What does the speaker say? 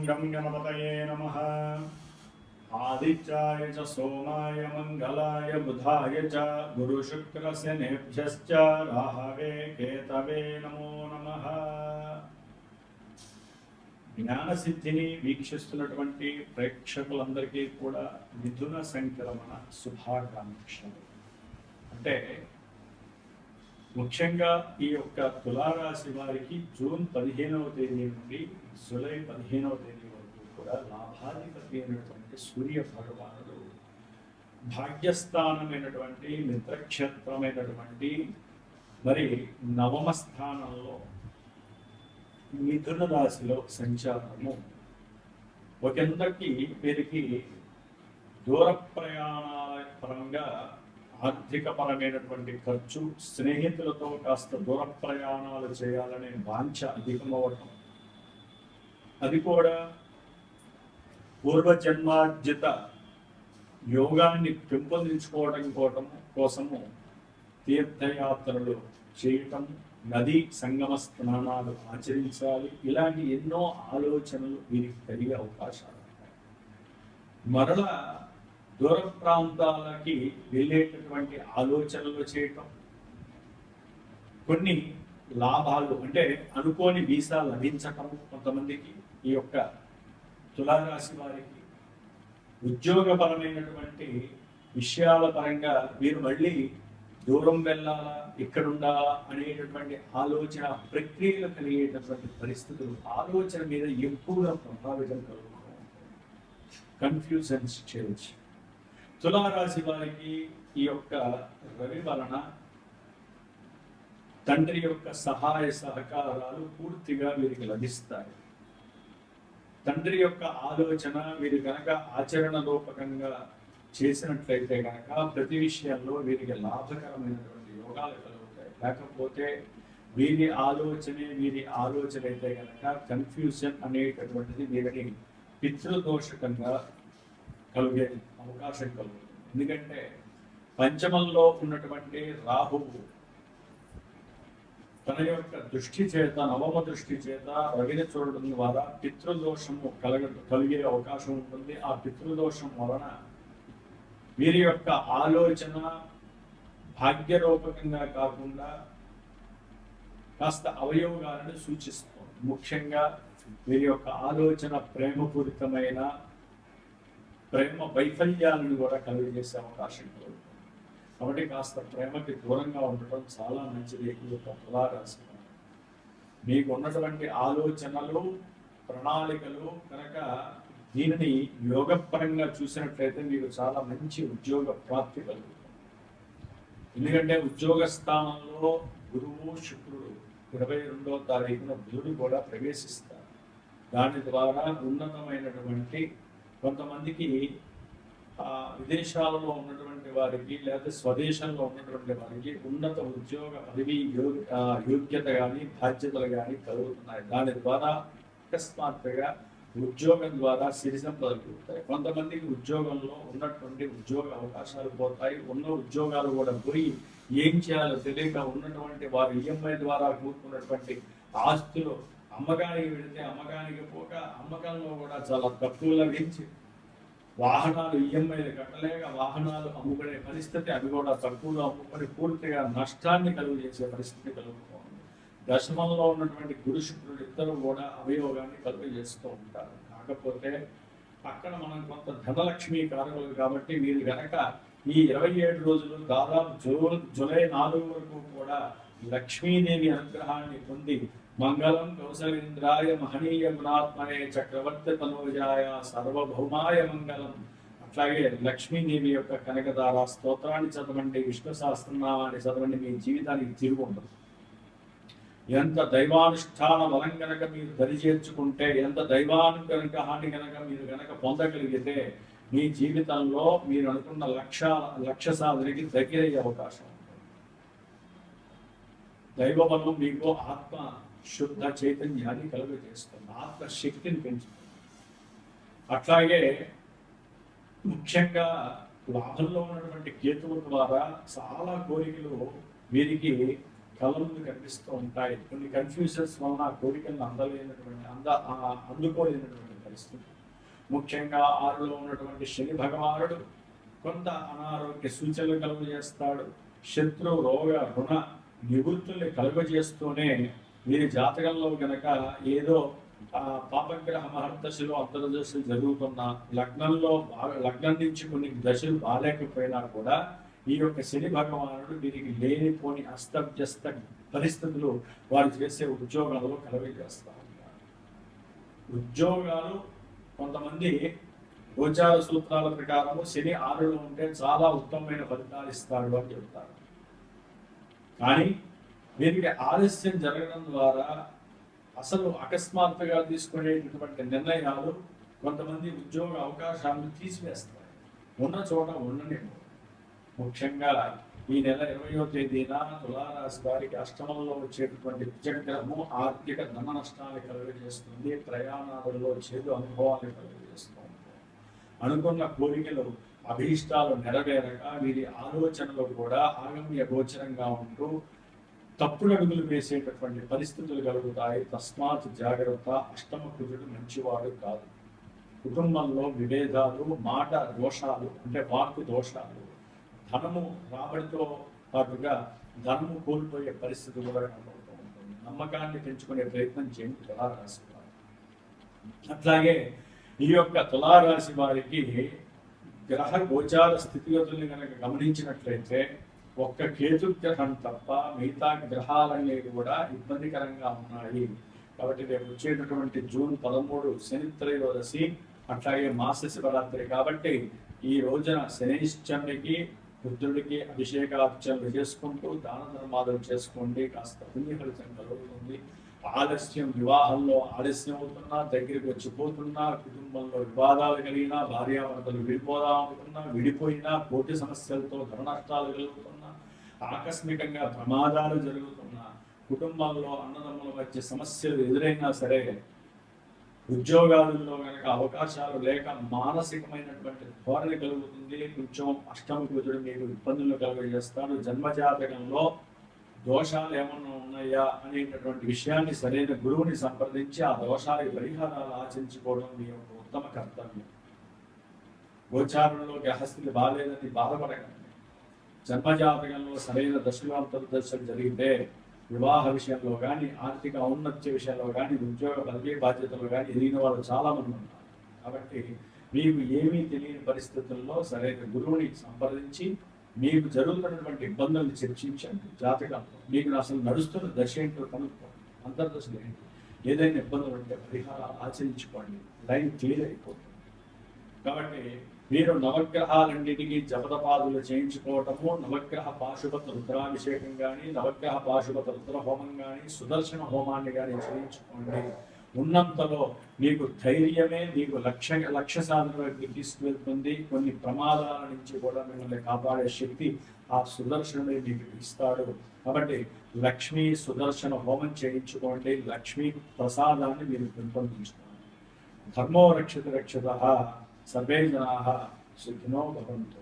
गं गणपतये नमः। आदित्याय च सोमाय मंगलाय बुधाय च गुरुशुक्रशनेभ्यश्च राहवे केतवे नमो नमः। జ్ఞాన సిద్ధిని వీక్షిస్తున్నటువంటి ప్రేక్షకులందరికీ కూడా మిథున సంక్రమణ శుభాకాంక్షలు. అంటే ముఖ్యంగా ఈ యొక్క తులారాశి వారికి జూన్ 15వ తేదీ నుండి జూలై 15వ తేదీ వరకు కూడా లాభాధిపతి అయినటువంటి సూర్య భగవానుడు భాగ్యస్థానమైనటువంటి మిత్రక్షేత్రమైనటువంటి మరి నవమ స్థానంలో మిథున రాశిలో సంచారము ఒకందరికి వీరికి దూర ప్రయాణాల పరంగా ఆర్థిక పరమైనటువంటి ఖర్చు, స్నేహితులతో కాస్త దూర ప్రయాణాలు చేయాలనే వాంఛ అధికమవటం, అది కూడా పూర్వజన్మార్జిత యోగాన్ని పెంపొందించుకోవడం కోసము తీర్థయాత్రలు చేయటం, నదీ సంగమ స్నానాలు ఆచరించాలి, ఇలాంటి ఎన్నో ఆలోచనలు వీరికి కలిగే అవకాశాలు ఉంటాయి. మరలా దూర ప్రాంతాలకి వెళ్ళేటటువంటి ఆలోచనలు చేయటం, కొన్ని లాభాలు అంటే అనుకోని వీసా లభించటం, కొంతమందికి ఈ యొక్క తులారాశి వారికి ఉద్యోగపరమైనటువంటి విషయాల పరంగా వీరు మళ్ళీ దూరం వెళ్ళాలా, ఇక్కడ ఉండాలా అనేటటువంటి ఆలోచన ప్రక్రియలు కలిగేటటువంటి పరిస్థితులు ఆలోచన మీద ఎక్కువగా ప్రభావితం కలుగుతూ కన్ఫ్యూజన్స్ చేయవచ్చు. తులారాశి వారికి ఈ యొక్క రవి వలన తండ్రి యొక్క సహాయ సహకారాలు పూర్తిగా వీరికి లభిస్తాయి. తండ్రి యొక్క ఆలోచన వీరు కనుక ఆచరణ రూపకంగా చేసినట్లయితే కనుక ప్రతి విషయంలో వీరికి లాభకరమైనటువంటి యోగాలు కలుగుతాయి. లేకపోతే వీరి ఆలోచన అయితే కనుక కన్ఫ్యూజన్ అనేటటువంటిది వీరిని పితృదోషకంగా కలిగే అవకాశం కలుగుతుంది. ఎందుకంటే పంచమంలో ఉన్నటువంటి రాహువు తన యొక్క దృష్టి చేత, నవమ దృష్టి చేత రవిని చూడడం ద్వారా పితృదోషము కలిగే అవకాశం ఉంటుంది. ఆ పితృదోషం వలన వీరి యొక్క ఆలోచన భాగ్యరూపకంగా కాకుండా కాస్త అవయోగాలను సూచిస్తుంది. ముఖ్యంగా వీరి యొక్క ఆలోచన ప్రేమపూరితమైన ప్రేమ వైఫల్యాలను కూడా కలిగజేసే అవకాశం కలుగుతుంది. కాబట్టి కాస్త ప్రేమకి దూరంగా ఉండటం చాలా మంచిది. ఈ యొక్క తులారాశి మీకు ఉన్నటువంటి ఆలోచనలు, ప్రణాళికలు కనుక దీనిని యోగపరంగా చూసినట్లయితే మీకు చాలా మంచి ఉద్యోగ ప్రాప్తి కలుగుతుంది. ఎందుకంటే ఉద్యోగ స్థానంలో గురువు, శుక్రుడు 22వ తారీఖున బుధుడు కూడా ప్రవేశిస్తారు. దాని ద్వారా ఉన్నతమైనటువంటి కొంతమందికి విదేశాలలో ఉన్నటువంటి వారికి లేదా స్వదేశంలో ఉన్నటువంటి వారికి ఉన్నత ఉద్యోగ పదవి యోగ్యత కానీ బాధ్యతలు కానీ కలుగుతున్నాయి. దాని ద్వారా అకస్మాత్తుగా ఉద్యోగం ద్వారా సిరి సంపదలు కలుగుతాయి. కొంతమందికి ఉద్యోగంలో ఉన్నటువంటి ఉద్యోగ అవకాశాలు పోతాయి. ఉన్న ఉద్యోగాలు కూడా పోయి ఏం చేయాలో తెలియక ఉన్నటువంటి వారు ఈఎంఐ ద్వారా కూరుకున్నటువంటి ఆస్తులు అమ్మకానికి వెళితే అమ్మకానికి పోక అమ్మకంలో కూడా చాలా తక్కువ లభించి వాహనాలు ఈఎంఐలు కట్టలేక వాహనాలు అమ్ముకునే పరిస్థితి, అవి కూడా తక్కువగా అమ్ముకొని పూర్తిగా నష్టాన్ని కలుగు చేసే పరిస్థితి కలుగుతుంది. దశమంలో ఉన్నటువంటి గురు శుక్రుడు ఇద్దరు కూడా అవయోగాన్ని కలుగు చేస్తూ ఉంటారు. కాకపోతే అక్కడ మనం కొంత ధనలక్ష్మి కారకులు కాబట్టి వీరు గనక ఈ 27 రోజులు దాదాపు జూలై 4 వరకు కూడా లక్ష్మీదేవి అనుగ్రహాన్ని పొంది మంగళం కౌసలేంద్రాయ మహనీయ గుణాత్మనే చక్రవర్తి తనోజాయ సర్వభౌమాయ మంగళం. అట్లాగే లక్ష్మీదేవి యొక్క కనకదార స్తోత్రాన్ని చదవండి, విష్ణు సహస్రనామాన్ని చదవండి, మీ జీవితానికి తిరుగు ఉండదు. ఎంత దైవానుష్ఠాన బలం కనుక మీరు దరిచేర్చుకుంటే, ఎంత దైవానుగ్రహాన్ని కనుక మీరు కనుక పొందగలిగితే మీ జీవితంలో మీరు అనుకున్న లక్ష్య సాధనకి దగ్గరయ్యే అవకాశం ఉంటుంది. దైవబలం మీకు ఆత్మ శుద్ధ చైతన్యాన్ని కలుగజేస్తుంది, ఆత్మశక్తిని పెంచుతుంది. అట్లాగే ముఖ్యంగా లాభంలో ఉన్నటువంటి కేతువు ద్వారా చాలా కోరికలు వీరికి కళ్ళ ముందు కనిపిస్తూ ఉంటాయి. కొన్ని కన్ఫ్యూజన్స్ వలన కోరికలను అందుకోలేనటువంటి కలుగజేస్తుంది. ముఖ్యంగా 6లో ఉన్నటువంటి శని భగవానుడు కొంత అనారోగ్య సూచనలు కలుగజేస్తాడు. శత్రు రోగ రుణ నివృత్తుల్ని కలుగజేస్తూనే వీరి జాతకంలో గనక ఏదో పాపగ్రహ మహర్దశలు అంతర్దశలు జరుగుతున్న లగ్నం నుంచి కొన్ని దశలు బాలేకపోయినా కూడా ఈ యొక్క శని భగవానుడు వీరికి లేనిపోని అస్తవ్యస్త పరిస్థితులు వారు చేసే ఉద్యోగాల్లో కలుగజేస్తా ఉంటారు. ఉద్యోగాలు కొంతమంది గోచార సూత్రాల ప్రకారము శని 6లో ఉంటే చాలా ఉత్తమమైన ఫలితాలు ఇస్తాడు అని చెప్తారు. కానీ వీరికి ఆలస్యం జరగడం ద్వారా అసలు అకస్మాత్తుగా తీసుకునేటటువంటి నిర్ణయాలు కొంతమంది ఉద్యోగ అవకాశాలను తీసివేస్తాయి, ఉన్న చోట ఉండనివ్వవు. ముఖ్యంగా ఈ నెల 20వ తేదీన తులారాశి వారికి అష్టమంలో వచ్చేటటువంటి కుజగ్రహము ఆర్థిక ధన నష్టాన్ని కలుగజేస్తుంది, ప్రయాణాలలో చేదు అనుభవాన్ని కలుగజేస్తుంది. అనుకున్న కోరికలు అభీష్టాలు నెరవేరక వీరి ఆలోచనలు కూడా ఆగమ్య గోచరంగా ఉంటూ తప్పుడు అడుగులు వేసేటటువంటి పరిస్థితులు కలుగుతాయి. తస్మాత్ జాగ్రత్త. అష్టమ కుజుడు మంచివాడు కాదు. కుటుంబంలో విభేదాలు, మాట దోషాలు అంటే వాక్కు దోషాలు, ధనము రాబడితో పాటుగా ధనము కోల్పోయే పరిస్థితి కూడా కనబడుతూ ఉంటుంది. నమ్మకాన్ని పెంచుకునే ప్రయత్నం చేయండి తులారాశి వారు. అట్లాగే ఈ యొక్క తులారాశి వారికి గ్రహ గోచార స్థితిగతుల్ని కనుక గమనించినట్లయితే ఒక్క కేతు గ్రహం తప్ప మిగతా గ్రహాలన్నీ కూడా ఇబ్బందికరంగా ఉన్నాయి. కాబట్టి రేపు వచ్చేటటువంటి జూన్ 13 శని త్రయోదశి, అట్లాగే మాస శివరాత్రి. కాబట్టి ఈ రోజున శనైశ్చరుడికి బుద్ధుడికి అభిషేకార్చనలు చేసుకుంటూ దాన ధర్మాలు చేసుకోండి, కాస్త పుణ్య ఫలితం కలుగుతుంది. ఆలస్యం, వివాహంలో ఆలస్యం అవుతున్నా, దగ్గరికి వచ్చిపోతున్నా, కుటుంబంలో వివాదాలు కలిగినా, భార్యాభర్తలు విడిపోదాం అనుకున్నా, విడిపోయినా, కోటి సమస్యలతో ధన నష్టాలు కలుగుతున్నా, ఆకస్మికంగా ప్రమాదాలు జరుగుతున్నా, కుటుంబంలో అన్నదమ్ముల మధ్య సమస్యలు ఎదురైనా సరే, ఉద్యోగాలలో కనుక అవకాశాలు లేక మానసికమైనటువంటి ధోరణి కలుగుతుంది. కొంచెం అష్టమ కుజుడు మీకు ఇబ్బందులు కలుగజేస్తాడు. జన్మజాతకంలో దోషాలు ఏమన్నా ఉన్నాయా అనేటటువంటి విషయాన్ని సరైన గురువుని సంప్రదించి ఆ దోషాలకు పరిహారాలు ఆచరించుకోవడం మీ యొక్క ఉత్తమ కర్తవ్యం. గోచారంలో గ్రహస్థితి బాగాలేదని బాధపడకండి. జన్మజాతకంలో సరైన దశలు అంతర్దశలు జరిగితే వివాహ విషయంలో కానీ, ఆర్థిక ఔన్నత్య విషయంలో కానీ, ఉద్యోగ పదవీ బాధ్యతలు కానీ ఎదిగిన వాళ్ళు చాలా మంది ఉన్నారు. కాబట్టి మీకు ఏమీ తెలియని పరిస్థితుల్లో సరైన గురువుని సంప్రదించి మీకు జరుగుతున్నటువంటి ఇబ్బందులను చర్చించండి. జాతకంలో మీకు అసలు నడుస్తున్న దశ ఏంటో కనుక్కోండి, అంతర్దశలు ఏంటి, ఏదైనా ఇబ్బందులు ఉంటే పరిహారాలు ఆచరించుకోండి, లైన్ క్లియర్ అయిపోతుంది. కాబట్టి మీరు నవగ్రహాలన్నిటికీ జపతపాదులు చేయించుకోవటము, నవగ్రహ పాశుపత రుద్రాభిషేకం కానీ, నవగ్రహ పాశుపత రుద్ర హోమం కానీ, సుదర్శన హోమాన్ని కానీ చేయించుకోండి. ఉన్నంతలో మీకు ధైర్యమే మీకు లక్ష్య సాధనకి తీసుకువెళ్తుంది. కొన్ని ప్రమాదాల నుంచి కూడా మిమ్మల్ని కాపాడే శక్తి ఆ సుదర్శనుడే మీకు ఇస్తాడు. కాబట్టి లక్ష్మీ సుదర్శన హోమం చేయించుకోండి, లక్ష్మీ ప్రసాదాన్ని మీరు పెంపొందించుకోండి. ధర్మో రక్షిత రక్షిత సర్వే జనాః సుఖినో భవంతు.